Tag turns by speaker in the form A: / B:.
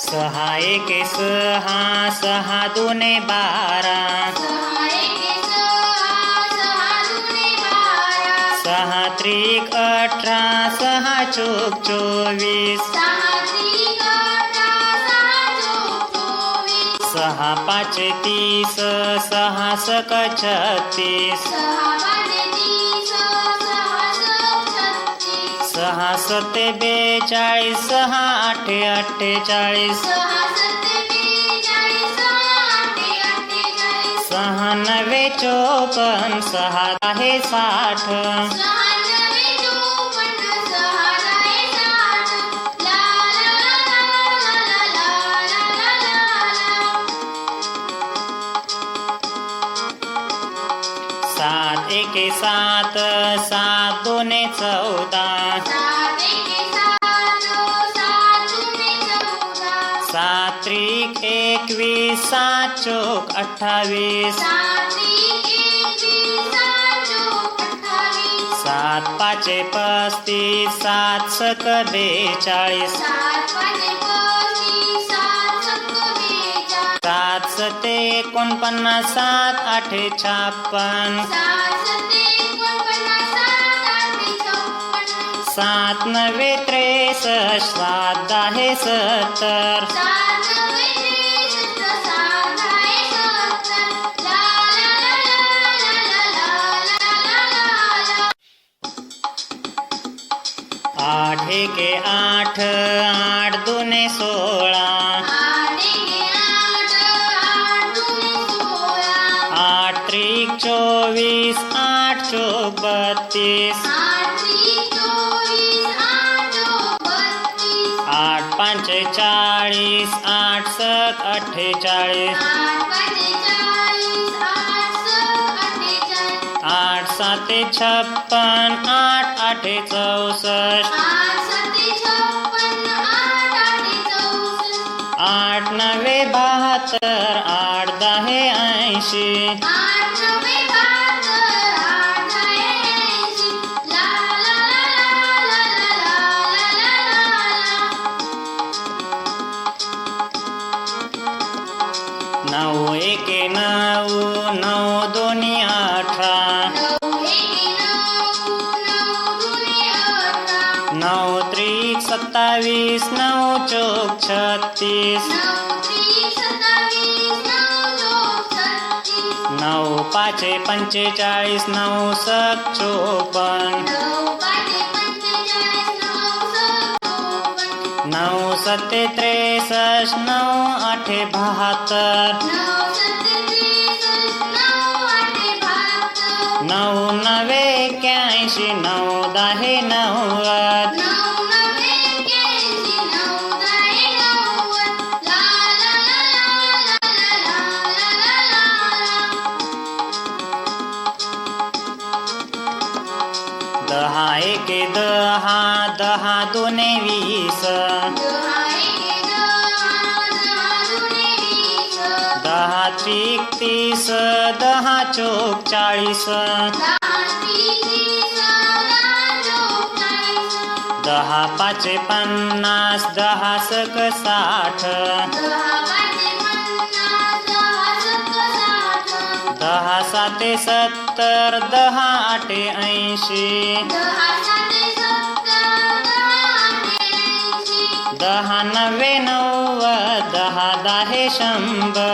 A: सहा एके सहा, सहा दुने बारा, सहा त्रिक 18, सहा चोक 24, सहा पाचे 30, सहा सक 36, सहा सते 42, सहा आठे 48, सहा नवे 54, सहा दहे 60, सात एके 7, सात दुने 14, सात त्रिक 21, सात चोक 28, सात पाचे 35, सात सक 42, सात सते 49, सात आठे 56, सात नवे 63, सात दहे 70, आठ एके 8, आठ दुने 16, आठ त्रिक 24, आठ चोक 32, आठ पाचे 40, आठ सक 48, आठ साते 56, आठ आठे 64, आठ नवे 72, आठ दहे 80, नऊ एके 9, नऊ दोन्ही 18, नऊ त्रिक 27, नऊ चोक 36, नऊ पाचे 45, नऊ सक 54, नऊ सते 63, नऊ आठे 72, नऊ नवे 81, नऊ दहे 90, दहा एके 10, दहा दुने 20, दहा त्रिक 30, दहा चोक 40, दहा पाचे 50, दहा सक 60, दहा साते 70, दहा आठे 80, दहा नवे 90, दहा दहे 100,